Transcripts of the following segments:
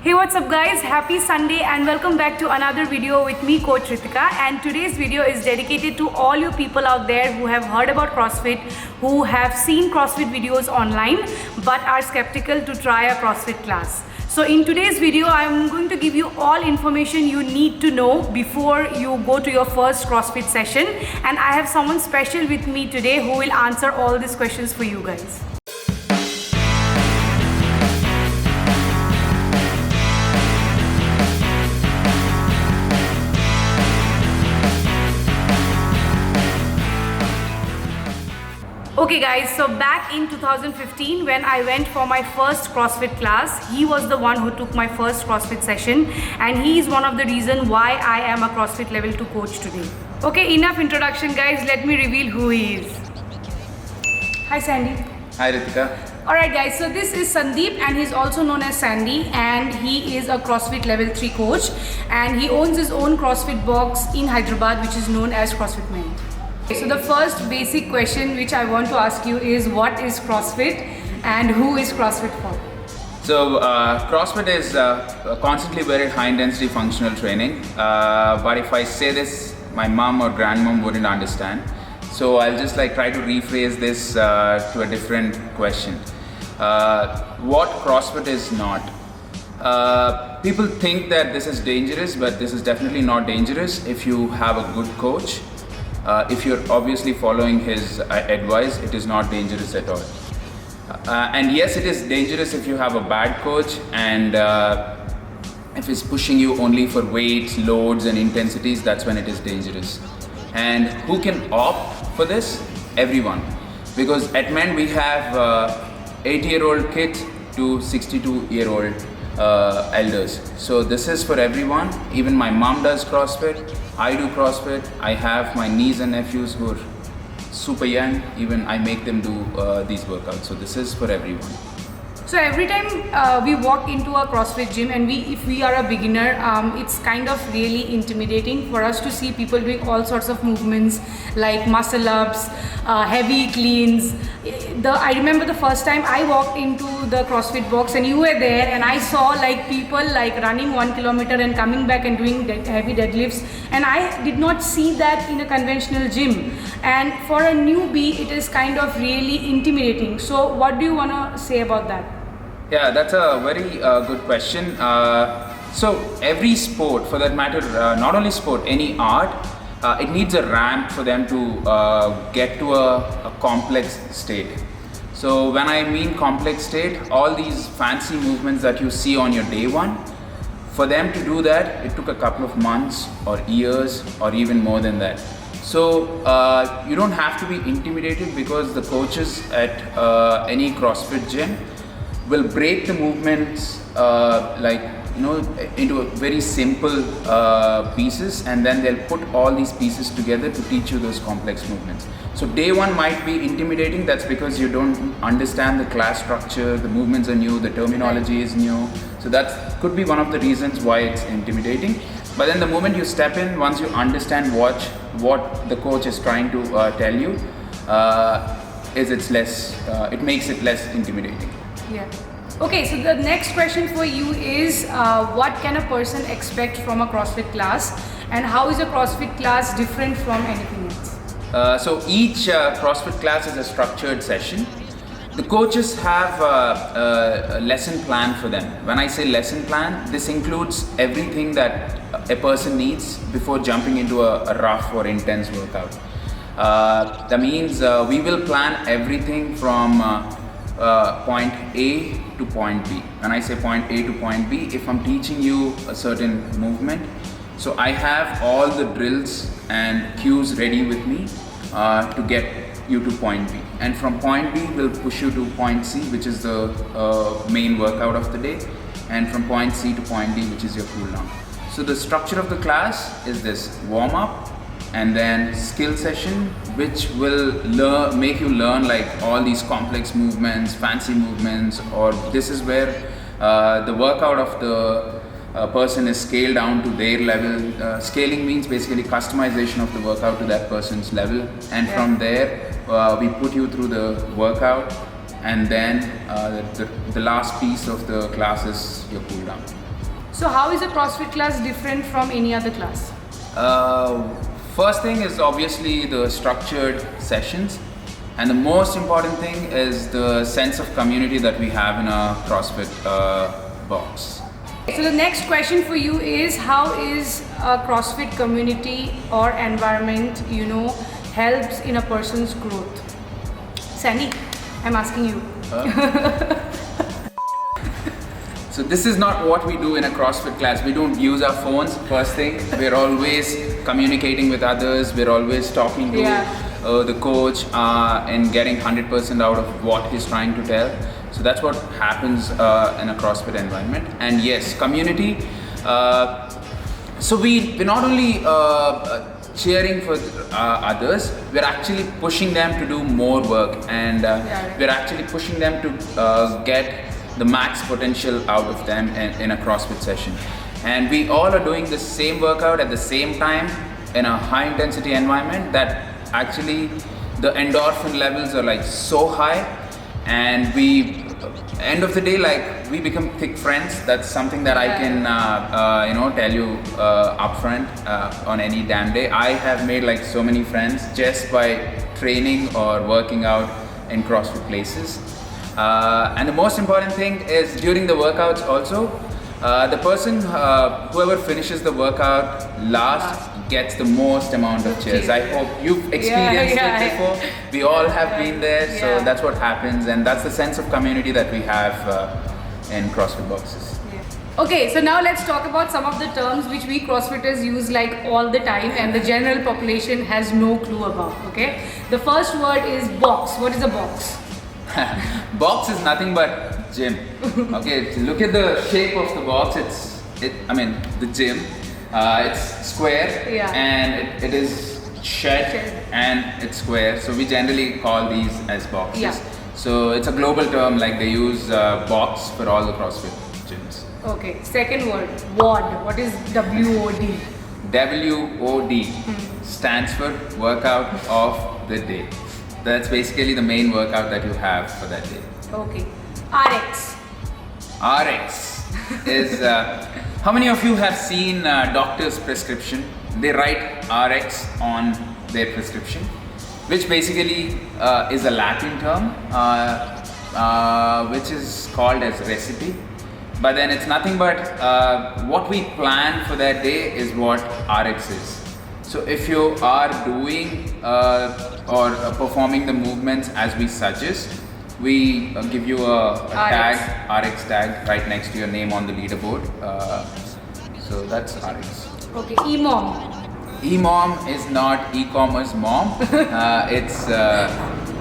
Hey, what's up guys? Happy Sunday and welcome back to another video with me, Coach Ritika. And today's video is dedicated to all you people out there who have heard about CrossFit, who have seen CrossFit videos online but are skeptical to try a CrossFit class. So in today's video, I'm going to give you all information you need to know before you go to your first CrossFit session. And I have someone special with me today who will answer all these questions for you guys. Okay guys, so back in 2015 when I went for my first CrossFit class, he was the one who took my first CrossFit session and he is one of the reasons why I am a CrossFit level 2 coach today. Okay, enough introduction guys, let me reveal who he is. Hi Sandy. Hi Ritika. Alright guys, so this is Sandeep and he's also known as Sandy and he is a CrossFit level 3 coach and he owns his own CrossFit box in Hyderabad which is known as CrossFit Mint. So the first basic question which I want to ask you is what is CrossFit and who is CrossFit for? So CrossFit is constantly very high intensity functional training, but if I say this, my mom or grandmom wouldn't understand. So I'll just try to rephrase this to a different question. What CrossFit is not. People think that this is dangerous, but this is definitely not dangerous if you have a good coach. If you're obviously following his advice, it is not dangerous at all. And yes, it is dangerous if you have a bad coach and if he's pushing you only for weights, loads and intensities, that's when it is dangerous. And who can opt for this? Everyone. Because at MEND we have 80-year-old kids to 62-year-old elders. So this is for everyone. Even my mom does CrossFit. I do CrossFit. I have my niece and nephews who are super young. Even I make them do these workouts. So this is for everyone. So every time we walk into a CrossFit gym and if we are a beginner, it's kind of really intimidating for us to see people doing all sorts of movements like muscle ups, heavy cleans. I remember the first time I walked into the CrossFit box and you were there and I saw people running 1 kilometer and coming back and doing heavy deadlifts, and I did not see that in a conventional gym. And for a newbie, it is kind of really intimidating. So what do you want to say about that? Yeah, that's a very good question. So every sport, for that matter, not only sport, any art, it needs a ramp for them to get to a complex state. So when I mean complex state, all these fancy movements that you see on your day one, for them to do that, it took a couple of months or years or even more than that. So you don't have to be intimidated because the coaches at any CrossFit gym will break the movements into very simple pieces, and then they'll put all these pieces together to teach you those complex movements. So day one might be intimidating. That's because you don't understand the class structure, the movements are new, the terminology is new. So that could be one of the reasons why it's intimidating. But then the moment you step in, once you understand what the coach is trying to tell you, it makes it less intimidating. Yeah. Okay, so the next question for you is what can a person expect from a CrossFit class and how is a CrossFit class different from anything else? So each CrossFit class is a structured session. The coaches have a lesson plan for them. When I say lesson plan, this includes everything that a person needs before jumping into a rough or intense workout. That means we will plan everything from point A to point B. When I say point A to point B, if I'm teaching you a certain movement, so I have all the drills and cues ready with me to get you to point B. And from point B, we'll push you to point C, which is the main workout of the day. And from point C to point D, which is your cool down. So the structure of the class is this: warm up, and then skill session, which will make you learn all these complex movements, fancy movements, or this is where the workout of the person is scaled down to their level. Scaling means basically customization of the workout to that person's level, and from there we put you through the workout, and then the last piece of the class is your cool down. So how is a CrossFit class different from any other class? First thing is obviously the structured sessions, and the most important thing is the sense of community that we have in our CrossFit box. So the next question for you is, how is a CrossFit community or environment, helps in a person's growth? Sandy, I'm asking you. So this is not what we do in a CrossFit class. We don't use our phones first thing. We're always communicating with others. We're always talking to the coach and getting 100% out of what he's trying to tell. So that's what happens in a CrossFit environment. And yes, community. So we're not only cheering for others, we're actually pushing them to do more work, and we're actually pushing them to get the max potential out of them in a CrossFit session. And we all are doing the same workout at the same time in a high intensity environment that actually the endorphin levels are like so high, and we end of the day, like, we become thick friends. That's something that I can tell you upfront on any damn day. I have made like so many friends just by training or working out in CrossFit places. And the most important thing is during the workouts also, the person, whoever finishes the workout last gets the most amount of cheers. I hope you've experienced it before. We all have been there, so that's what happens, and that's the sense of community that we have in CrossFit boxes. Okay, so now let's talk about some of the terms which we CrossFitters use like all the time and the general population has no clue about, okay? The first word is box. What is a box? Box is nothing but gym. Okay, look at the shape of the box. The gym. It's square and it is shed and it's square. So we generally call these as boxes. Yeah. So it's a global term, like they use box for all the CrossFit gyms. Okay, second word, WOD. What is WOD? WOD stands for workout of the day. That's basically the main workout that you have for that day. Okay. RX. RX is, how many of you have seen doctor's prescription? They write RX on their prescription, which basically is a Latin term, which is called as recipe. But then it's nothing but what we plan for that day is what RX is. So if you are doing or performing the movements as we suggest, we give you a tag, RX tag, right next to your name on the leaderboard. So that's RX. Okay, EMOM. EMOM is not e-commerce mom. It's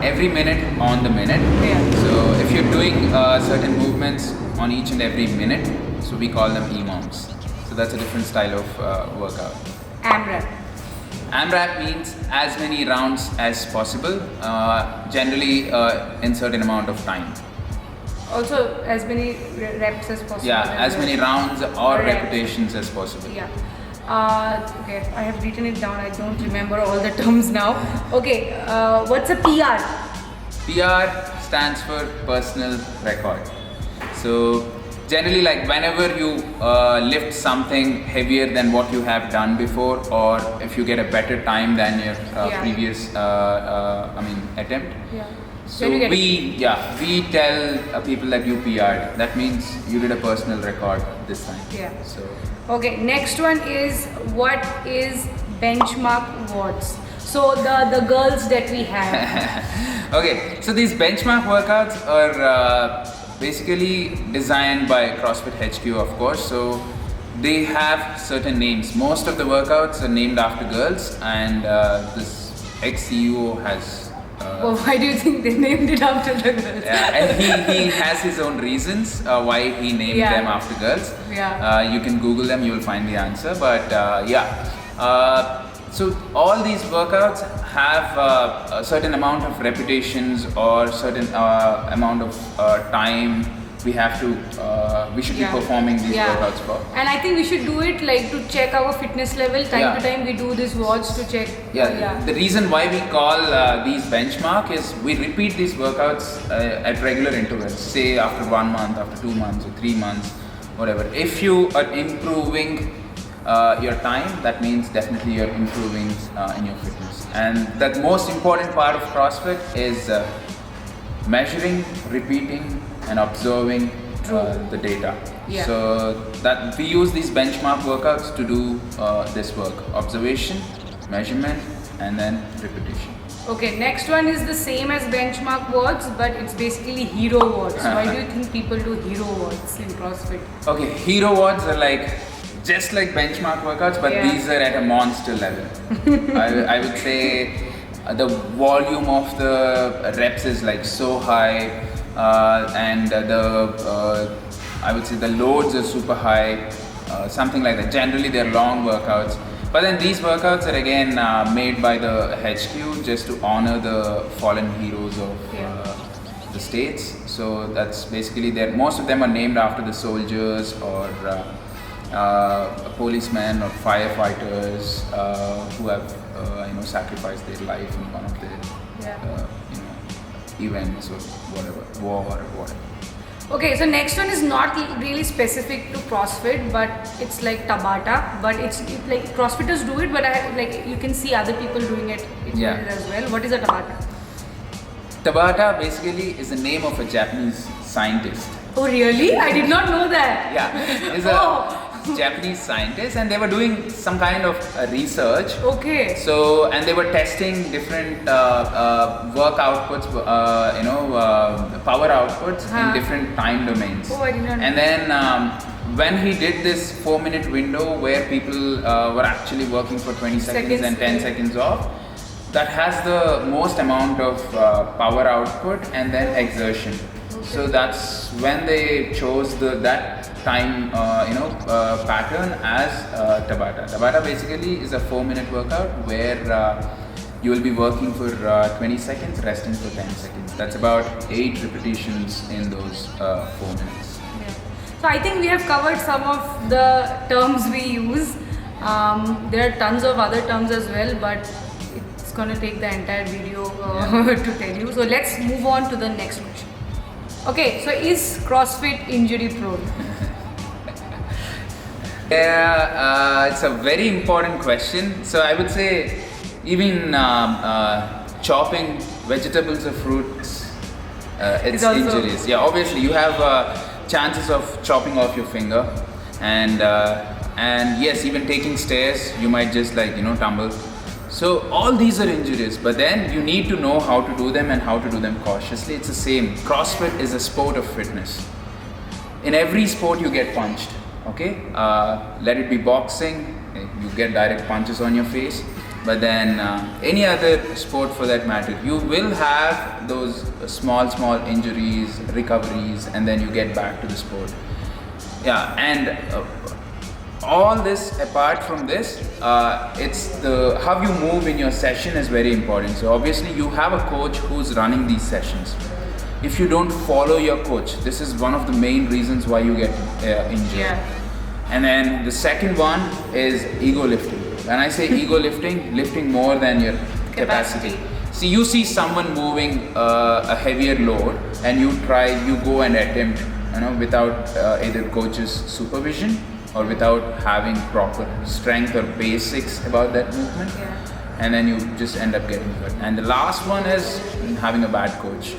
every minute on the minute. Yeah. So if you're doing certain movements on each and every minute, so we call them EMOMs. So that's a different style of workout. AMRAP. AMRAP means as many rounds as possible, generally in certain amount of time. Also as many reps as possible. Yeah, as many rounds or repetitions as possible. Yeah. Okay, I have written it down. I don't remember all the terms now. Okay, what's a PR? PR stands for personal record. So generally, like whenever you lift something heavier than what you have done before, or if you get a better time than your previous attempt. Yeah. So we tell people that you PR'd. That means you did a personal record this time. Yeah. So okay, next one is, what is benchmark WODs? So the girls that we have. Okay, so these benchmark workouts are basically designed by CrossFit HQ, of course. So they have certain names. Most of the workouts are named after girls, and this ex-CEO has. Well, why do you think they named it after the girls? Yeah, and he has his own reasons why he named them after girls. Yeah. You can Google them, you will find the answer. But so all these workouts have a certain amount of repetitions or certain amount of time we should be performing these workouts for. And I think we should do it like to check our fitness level. Time to time we do this WODs to check. The reason why we call these benchmark is we repeat these workouts at regular intervals, say after 1 month, after 2 months or 3 months, whatever. If you are improving your time, that means definitely you're improving in your fitness. And the most important part of CrossFit is measuring, repeating, and observing the data. Yeah. So that we use these benchmark workouts to do this work: observation, measurement, and then repetition. Okay, next one is the same as benchmark WODs, but it's basically hero WODs. Why do you think people do hero WODs in CrossFit? Okay, hero WODs are like just like benchmark workouts, but Yeah. these are at a monster level. I would say the volume of the reps is like so high, and I would say the loads are super high, something like that. Generally, they're long workouts. But then these workouts are again made by the HQ just to honor the fallen heroes of the states. So that's basically there. Most of them are named after the soldiers or policemen or firefighters who have sacrificed their life in one of the events or whatever, war or whatever. Okay, so next one is not really specific to CrossFit, but it's like Tabata. But it's like CrossFitters do it, but like you can see other people doing it as well. What is a Tabata? Tabata basically is the name of a Japanese scientist. Oh really? I did not know that. Yeah, he's a Japanese scientist, and they were doing some kind of research. Okay. So, and they were testing different work outputs, power outputs in different time domains. Oh, I did not know. And then when he did this 4-minute window where people were actually working for 20 seconds and 10 seconds off, that has the most amount of power output and then exertion. So that's when they chose that time pattern as Tabata. Tabata basically is a 4-minute workout where you will be working for 20 seconds, resting for 10 seconds. That's about 8 repetitions in those 4 minutes. Yeah. So I think we have covered some of the terms we use. There are tons of other terms as well, but it's gonna take the entire video to tell you. So let's move on to the next question. Okay, so is CrossFit injury prone? Yeah, it's a very important question. So I would say even chopping vegetables or fruits, it's injurious. Yeah, obviously you have chances of chopping off your finger, and yes, even taking stairs, you might just tumble. So all these are injurious, but then you need to know how to do them and how to do them cautiously. It's the same. CrossFit is a sport of fitness. In every sport you get punched, okay? Let it be boxing, you get direct punches on your face. But then any other sport for that matter, you will have those small injuries, recoveries, and then you get back to the sport. Yeah, and all this apart from this, it's how you move in your session is very important. So obviously you have a coach who's running these sessions. If you don't follow your coach, this is one of the main reasons why you get injured. Yeah. And then the second one is ego lifting. When I say ego lifting more than your capacity. See, you see someone moving a heavier load, and you go and attempt, without either coach's supervision or without having proper strength or basics about that movement, and then you just end up getting hurt. And the last one is having a bad coach.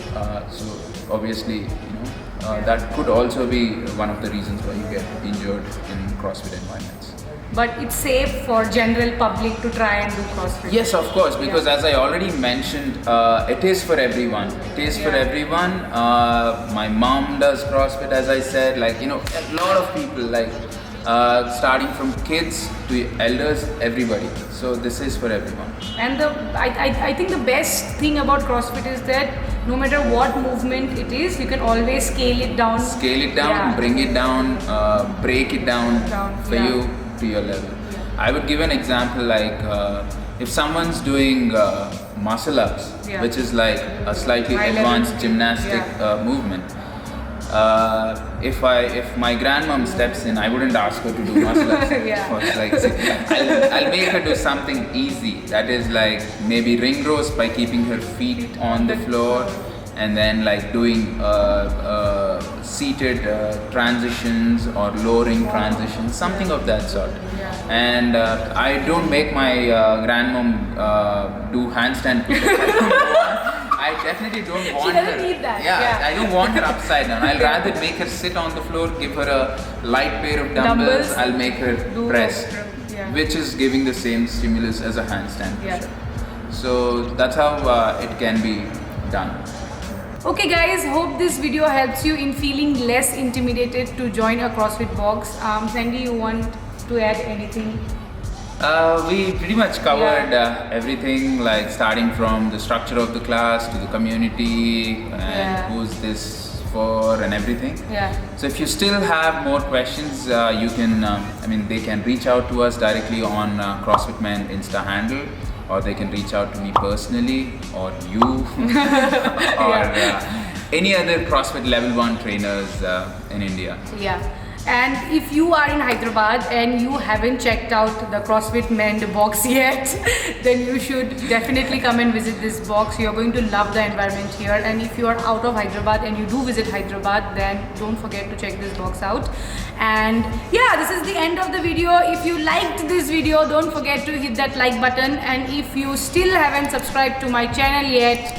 So obviously, that could also be one of the reasons why you get injured in CrossFit environments. But it's safe for general public to try and do CrossFit. Yes, of course, because as I already mentioned, it is for everyone. It is for everyone. My mom does CrossFit, as I said. A lot of people, starting from kids to elders, everybody. So this is for everyone. And I think the best thing about CrossFit is that no matter what movement it is, you can always scale it down. Bring it down, break it down for you to your level. I would give an example if someone's doing muscle ups, which is like a slightly advanced gymnastic movement. If my grandmom steps in, I wouldn't ask her to do muscle ups. I'll make her do something easy. That is maybe ring rows by keeping her feet on the floor, and then like doing seated transitions or lowering transitions, something of that sort. Yeah. And I don't make my grandmom do handstand push-ups. I definitely don't want doesn't her. need that. Yeah, Yeah. I don't want her upside down. I'll rather make her sit on the floor, give her a light pair of dumbbells. I'll make her Do press, yeah. which is giving the same stimulus as a handstand Yeah. push-up. So that's how it can be done. Okay guys, hope this video helps you in feeling less intimidated to join a CrossFit box. Sandy, you want to add anything? We pretty much covered everything, like starting from the structure of the class to the community and Yeah. who's this for and everything. Yeah. So if you still have more questions, you can, they can reach out to us directly on CrossFit Men Insta handle, or they can reach out to me personally, or you, or any other CrossFit Level 1 trainers in India. Yeah. And if you are in Hyderabad and you haven't checked out the CrossFit Men box yet, then you should definitely come and visit this box. You're going to love the environment here. And if you are out of Hyderabad and you do visit Hyderabad, then don't forget to check this box out. And yeah, this is the end of the video. If you liked this video, don't forget to hit that like button. And if you still haven't subscribed to my channel yet,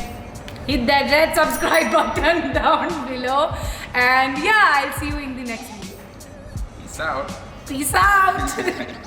hit that red subscribe button down below. And yeah, I'll see you in the next video. Peace out. Peace out.